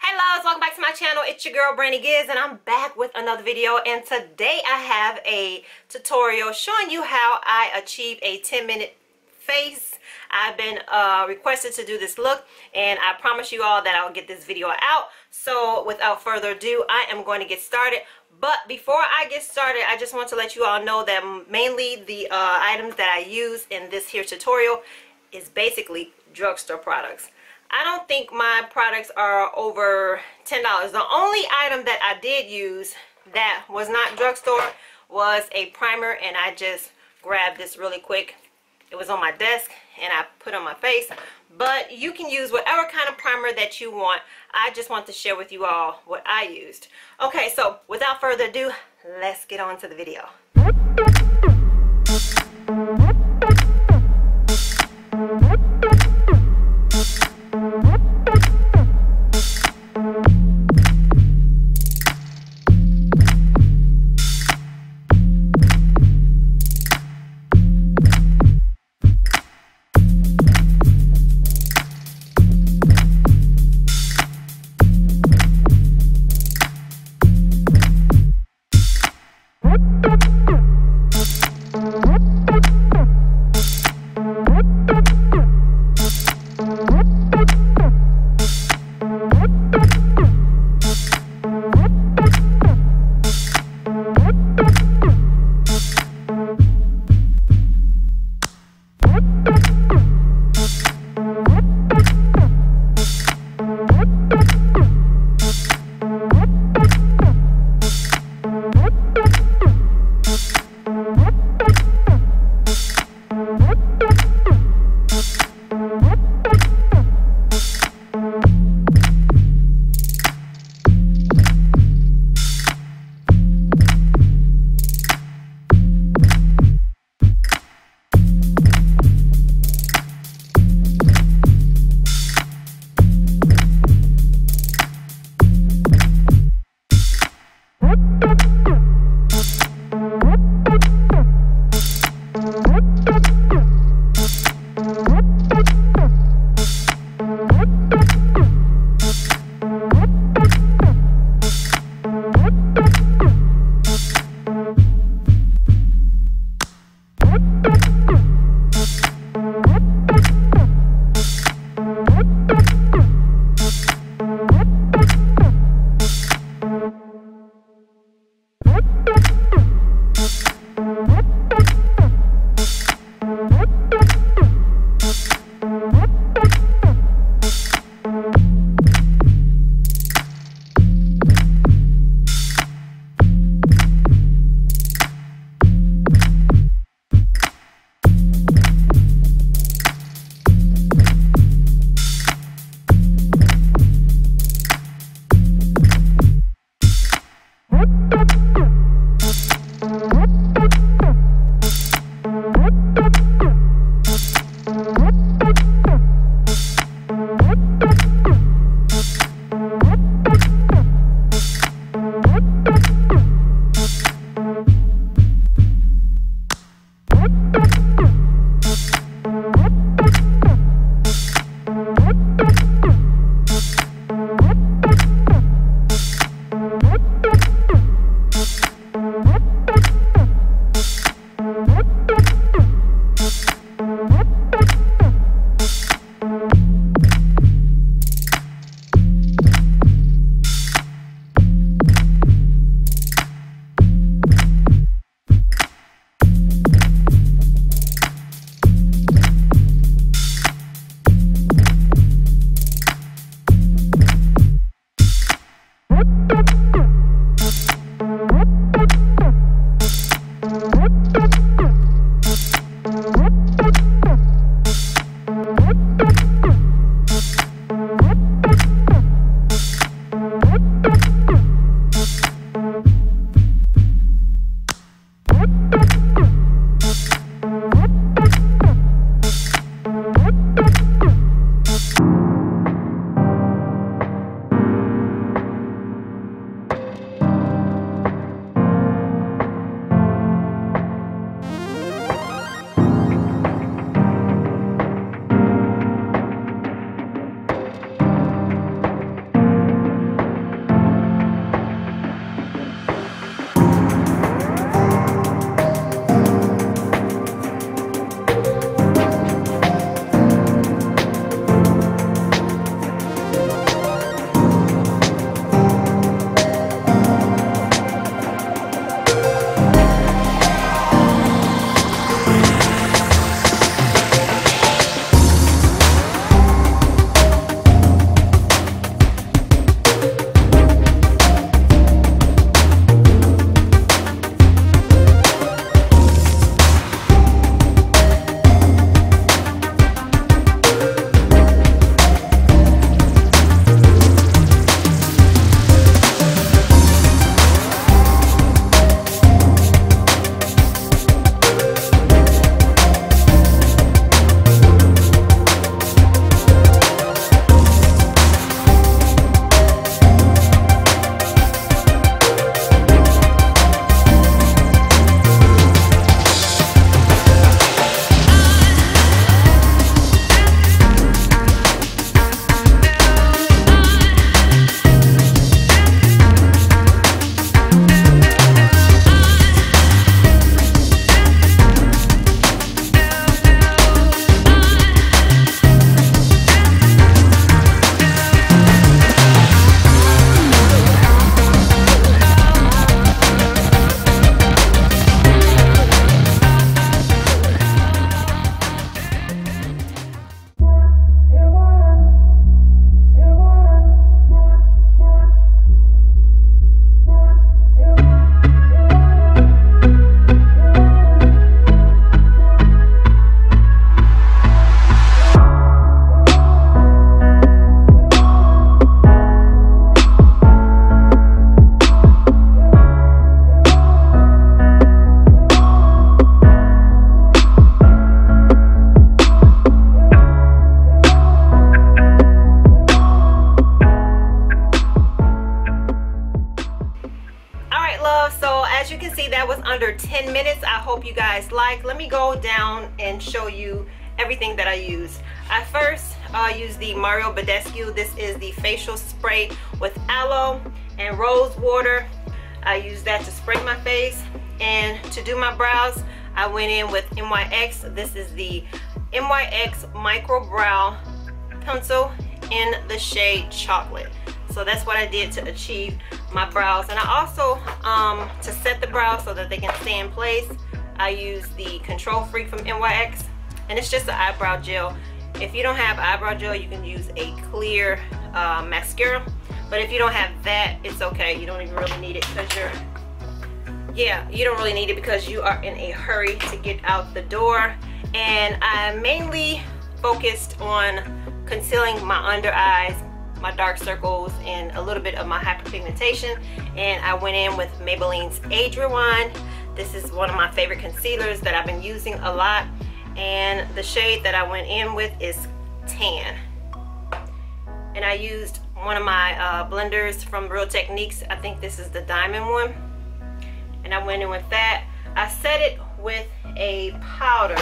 Hey loves, welcome back to my channel. It's your girl Brandy Giz and I'm back with another video, and today I have a tutorial showing you how I achieve a 10-minute face. I've been requested to do this look and I promise you all that I'll get this video out. So without further ado, I am going to get started. But before I get started, I just want to let you all know that mainly the items that I use in this here tutorial is basically drugstore products. I don't think my products are over $10. The only item that I did use that was not drugstore was a primer, and I just grabbed this really quick. It was on my desk and I put on my face, but you can use whatever kind of primer that you want. I just want to share with you all what I used. Okay, so without further ado, let's get on to the video. under 10 minutes. I hope you guys like. Let me go down and show you everything that I use. I first use the Mario Badescu. This is the facial spray with aloe and rose water. I use that to spray my face. And to do my brows, I went in with NYX. This is the NYX Micro Brow pencil in the shade Chocolate. So that's what I did to achieve my brows. And I also, to set the brows so that they can stay in place, I use the Control Freak from NYX. And it's just an eyebrow gel. If you don't have eyebrow gel, you can use a clear mascara. But if you don't have that, it's okay. You don't even really need it because you don't really need it because you are in a hurry to get out the door. And I mainly focused on concealing my under eyes, my dark circles, and a little bit of my hyperpigmentation. And I went in with Maybelline's Age Rewind. This is one of my favorite concealers that I've been using a lot. And the shade that I went in with is Tan. And I used one of my blenders from Real Techniques. I think this is the diamond one. And I went in with that. I set it with a powder.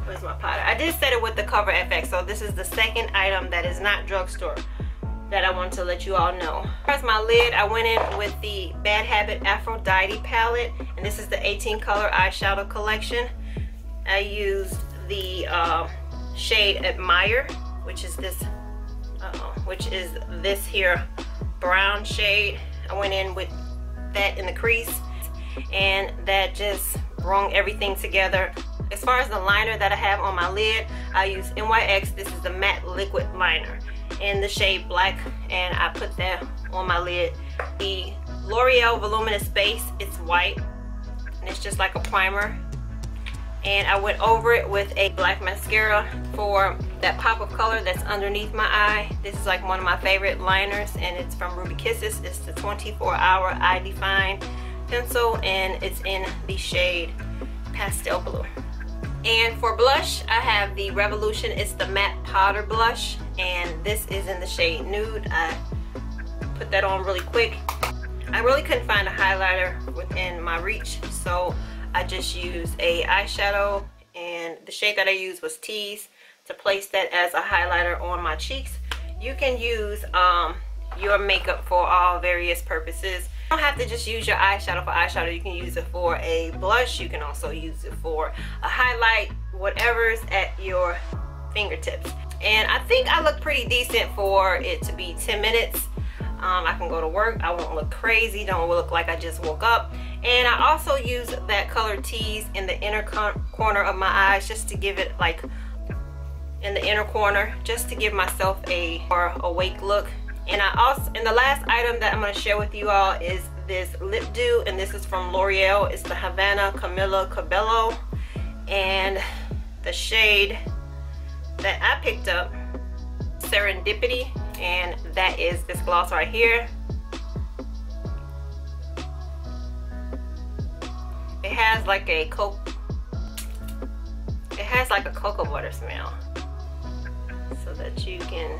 Where's my powder? I did set it with the Cover FX. So this is the second item that is not drugstore that I want to let you all know. As my lid, I went in with the Bad Habit Aphrodite Palette. And this is the 18 color eyeshadow collection. I used the shade Admire, which is this here brown shade. I went in with that in the crease, and that just brought everything together. As far as the liner that I have on my lid, I use NYX. This is the matte liquid liner in the shade Black, and I put that on my lid. The L'Oreal Voluminous Base, it's white, and it's just like a primer. And I went over it with a black mascara for that pop of color that's underneath my eye. This is like one of my favorite liners, and it's from Ruby Kisses. It's the 24-hour Eye Define pencil, and it's in the shade Pastel Blue. And for blush, I have the Revolution. It's the matte powder blush, and this is in the shade Nude. I put that on really quick. I really couldn't find a highlighter within my reach, so I just used a eyeshadow, and the shade that I used was Tease to place that as a highlighter on my cheeks. You can use your makeup for all various purposes. You don't have to just use your eyeshadow for eyeshadow. You can use it for a blush. You can also use it for a highlight, whatever's at your fingertips. And I think I look pretty decent for it to be 10 minutes. I can go to work. I won't look crazy. Don't look like I just woke up. And I also use that color Tease in the inner corner of my eyes, just to give it like in the inner corner, just to give myself a more awake look. And the last item that I'm going to share with you all is this lip dew, and this is from L'Oreal. It's the Havana Camilla Cabello, and the shade that I picked up, Serendipity, and that is this gloss right here. It has like a cocoa butter smell, so that you can.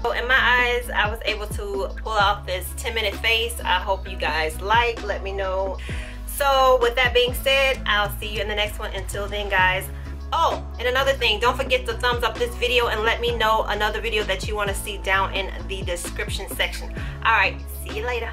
So in my eyes, I was able to pull out this 10-minute face. I hope you guys like. Let me know. So with that being said, I'll see you in the next one. Until then, guys. Oh, and another thing, don't forget to thumbs up this video and let me know another video that you want to see down in the description section. All right, see you later.